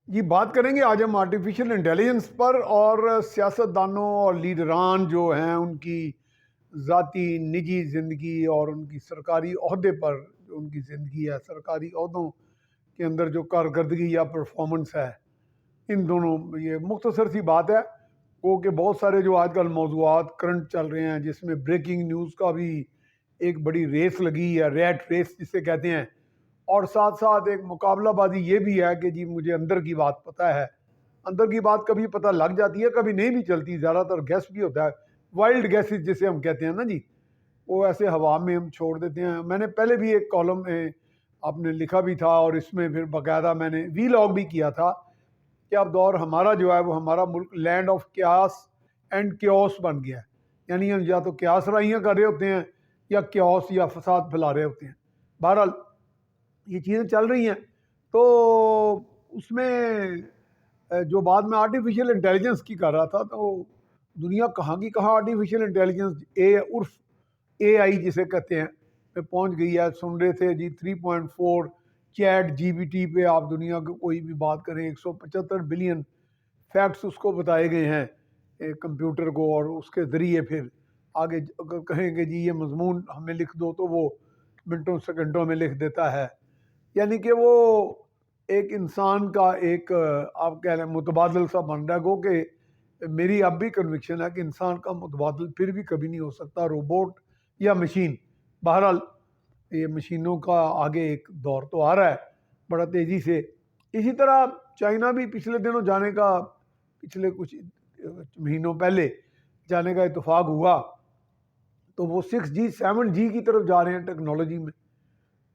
جی بات کریں گے آج ہم آرٹیفیشل انٹیلیجنس پر، اور سیاستدانوں اور لیڈران جو ہیں ان کی ذاتی نجی زندگی اور ان کی سرکاری عہدے پر جو ان کی زندگی ہے، سرکاری عہدوں کے اندر جو کارکردگی یا پرفارمنس ہے، ان دونوں یہ مختصر سی بات ہے وہ کہ بہت سارے جو آج کل موضوعات کرنٹ چل رہے ہیں جس میں بریکنگ نیوز کا بھی ایک بڑی ریس لگی ہے، ریٹ ریس جسے کہتے ہیں، اور ساتھ ساتھ ایک مقابلہ بازی یہ بھی ہے کہ جی مجھے اندر کی بات پتہ ہے۔ اندر کی بات کبھی پتہ لگ جاتی ہے، کبھی نہیں بھی چلتی، زیادہ تر گیس بھی ہوتا ہے، وائلڈ گیسز جسے ہم کہتے ہیں نا جی، وہ ایسے ہوا میں ہم چھوڑ دیتے ہیں۔ میں نے پہلے بھی ایک کالم میں آپ نے لکھا بھی تھا، اور اس میں پھر باقاعدہ میں نے وی لاگ بھی کیا تھا کہ اب دور ہمارا جو ہے وہ ہمارا ملک land of chaos and chaos بن گیا ہے، یعنی ہم یا تو کیاس رائیاں کر رہے ہوتے ہیں یا کیوس یا فساد پھیلا رہے ہوتے ہیں۔ بہرحال یہ چیزیں چل رہی ہیں، تو اس میں جو بات میں آرٹیفیشل انٹیلیجنس کی کر رہا تھا، تو دنیا کہاں کی کہاں آرٹیفیشل انٹیلیجنس اے آئی جسے کہتے ہیں پہ پہنچ گئی ہے۔ سن رہے تھے جی 3.4 چیٹ جی بی ٹی پہ آپ دنیا کو کوئی بھی بات کریں، 175 بلین فیکٹس اس کو بتائے گئے ہیں کمپیوٹر کو، اور اس کے ذریعے پھر آگے اگر کہیں گے جی یہ مضمون ہمیں لکھ دو تو وہ منٹوں سیکنڈوں میں لکھ دیتا ہے۔ یعنی کہ وہ ایک انسان کا ایک آپ کہہ لیں متبادل سا بن رہا ہے، گو کہ میری اب بھی کنوکشن ہے کہ انسان کا متبادل پھر بھی کبھی نہیں ہو سکتا، روبوٹ یا مشین۔ بہرحال یہ مشینوں کا آگے ایک دور تو آ رہا ہے بڑا تیزی سے۔ اسی طرح چائنا بھی پچھلے دنوں جانے کا، پچھلے کچھ مہینوں پہلے جانے کا اتفاق ہوا، تو وہ 6G 7G کی طرف جا رہے ہیں ٹیکنالوجی میں۔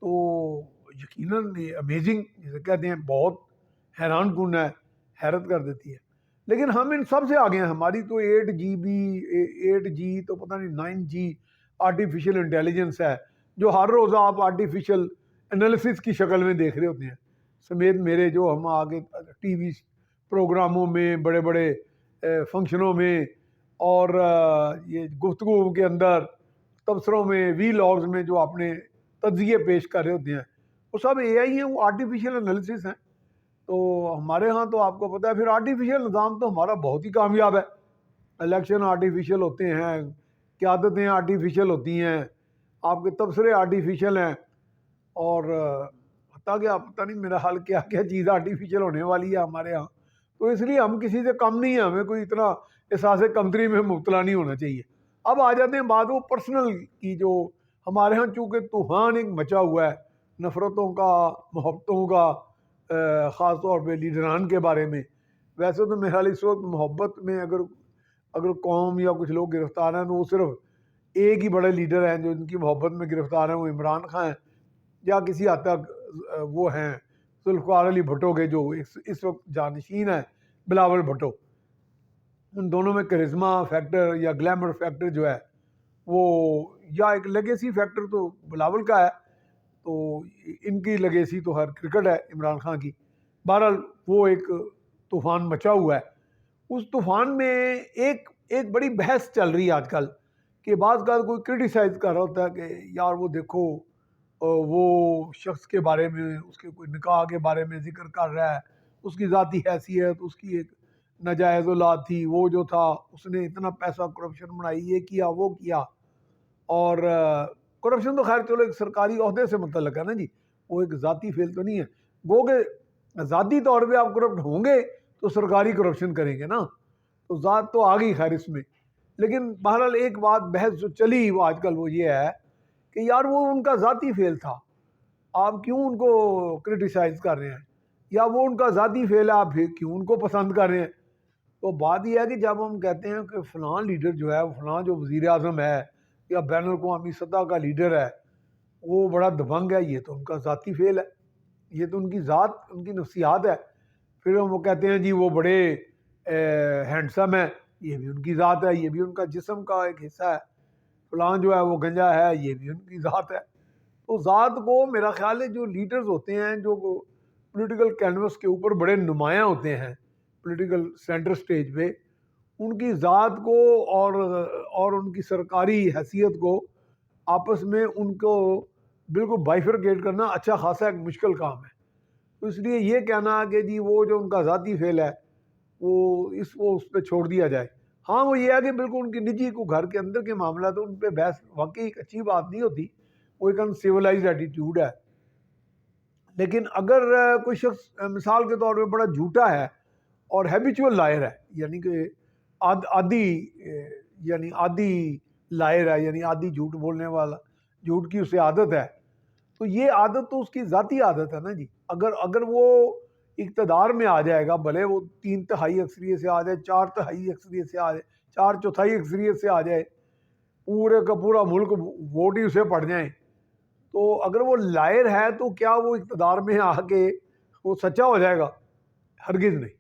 تو یقیناً یہ امیزنگ جسے کہتے ہیں، بہت حیران کن ہے، حیرت کر دیتی ہے۔ لیکن ہم ان سب سے آگے ہیں، ہماری تو 8 GB تو پتہ نہیں 9G آرٹیفیشل انٹیلیجنس ہے، جو ہر روز آپ آرٹیفیشل انالیسس کی شکل میں دیکھ رہے ہوتے ہیں، سمیت میرے جو ہم آگے ٹی وی پروگراموں میں، بڑے بڑے فنکشنوں میں، اور یہ گفتگو کے اندر، تبصروں میں، وی لاگز میں جو اپنے تجزیے پیش کر رہے ہوتے ہیں، وہ سب اے آئی ہیں، وہ آرٹیفیشل انالیسس ہیں۔ تو ہمارے ہاں تو آپ کو پتہ ہے پھر آرٹیفیشل نظام تو ہمارا بہت ہی کامیاب ہے۔ الیکشن آرٹیفیشل ہوتے ہیں، قیادتیں آرٹیفیشل ہوتی ہیں، آپ کے تبصرے آرٹیفیشل ہیں، اور حتیٰ کہ آپ پتہ نہیں میرا حال کیا کیا چیز آرٹیفیشل ہونے والی ہے ہمارے ہاں۔ تو اس لیے ہم کسی سے کم نہیں ہیں، ہمیں کوئی اتنا احساس کمتری میں مبتلا نہیں ہونا چاہیے۔ اب آ جاتے ہیں بات وہ پرسنل کی، جو ہمارے ہاں چونکہ طوفان ایک مچا ہوا ہے نفرتوں کا، محبتوں کا، خاص طور پہ لیڈران کے بارے میں۔ ویسے تو میرا اس وقت محبت میں اگر قوم یا کچھ لوگ گرفتار ہیں تو وہ صرف ایک ہی بڑے لیڈر ہیں جو ان کی محبت میں گرفتار ہیں، وہ عمران خان ہیں، یا کسی حد تک وہ ہیں ذوالفقار علی بھٹو کے جو اس وقت جانشین ہیں بلاول بھٹو۔ ان دونوں میں کرزما فیکٹر یا گلیمر فیکٹر جو ہے وہ، یا ایک لیگیسی فیکٹر تو بلاول کا ہے، تو ان کی لیگیسی تو ہر کرکٹ ہے عمران خان کی۔ بہرحال وہ ایک طوفان مچا ہوا ہے۔ اس طوفان میں ایک بڑی بحث چل رہی ہے آج کل، کہ بعض کا کوئی کرٹیسائز کر رہا ہوتا ہے کہ یار وہ دیکھو وہ شخص کے بارے میں، اس کے کوئی نکاح کے بارے میں ذکر کر رہا ہے، اس کی ذاتی حیثیت، اس کی ایک ناجائز اولاد تھی، وہ جو تھا اس نے اتنا پیسہ کرپشن بنائی، یہ کیا وہ کیا۔ اور کرپشن تو خیر چلو ایک سرکاری عہدے سے متعلق ہے نا جی، وہ ایک ذاتی فعل تو نہیں ہے، گو کہ ذاتی طور پہ آپ کرپٹ ہوں گے تو سرکاری کرپشن کریں گے نا، تو ذات تو آ گئی خیر اس میں۔ لیکن بہرحال ایک بات بحث جو چلی وہ آج کل وہ یہ ہے کہ یار وہ ان کا ذاتی فعل تھا، آپ کیوں ان کو کرٹیسائز کر رہے ہیں، یا وہ ان کا ذاتی فعل ہے آپ کیوں ان کو پسند کر رہے ہیں۔ تو بات یہ ہے کہ جب ہم کہتے ہیں کہ فلاں لیڈر جو ہے، فلاں جو وزیر اعظم ہے یا بین الاقوامی سطح کا لیڈر ہے، وہ بڑا دبنگ ہے، یہ تو ان کا ذاتی فعل ہے، یہ تو ان کی ذات، ان کی نفسیات ہے۔ پھر ہم وہ کہتے ہیں جی وہ بڑے ہینڈسم ہے، یہ بھی ان کی ذات ہے، یہ بھی ان کا جسم کا ایک حصہ ہے۔ فلاں جو ہے وہ گنجا ہے، یہ بھی ان کی ذات ہے۔ تو ذات کو میرا خیال ہے جو لیڈرز ہوتے ہیں، جو پولیٹیکل کینوس کے اوپر بڑے نمایاں ہوتے ہیں پولیٹیکل سینٹر سٹیج پہ، ان کی ذات کو اور ان کی سرکاری حیثیت کو آپس میں ان کو بالکل بائیفرکیٹ کرنا اچھا خاصا ایک مشکل کام ہے۔ تو اس لیے یہ کہنا کہ جی وہ جو ان کا ذاتی فعل ہے وہ اس پہ چھوڑ دیا جائے. ہاں وہ یہ ہے کہ بالکل ان کی نجی کو گھر کے اندر کے معاملات ان پہ بحث واقعی ایک اچھی بات نہیں ہوتی, وہ ایک ان سیولائزڈ ایٹیٹیوڈ ہے. لیکن اگر کوئی شخص مثال کے طور پہ بڑا جھوٹا ہے اور ہیبیچول لائر ہے, یعنی کہ عادی لائر ہے, یعنی عادی جھوٹ بولنے والا, جھوٹ کی اسے عادت ہے, تو یہ عادت تو اس کی ذاتی عادت ہے نا جی. اگر وہ اقتدار میں آ جائے گا, بھلے وہ 3/3 اکثریت سے آ جائے, 4/3 اکثریت سے آ جائے, 4/4 اکثریت سے آ جائے, پورے کا پورا ملک ووٹ ہی اسے پڑ جائیں, تو اگر وہ لائر ہے تو کیا وہ اقتدار میں آ کے وہ سچا ہو جائے گا؟ ہرگز نہیں.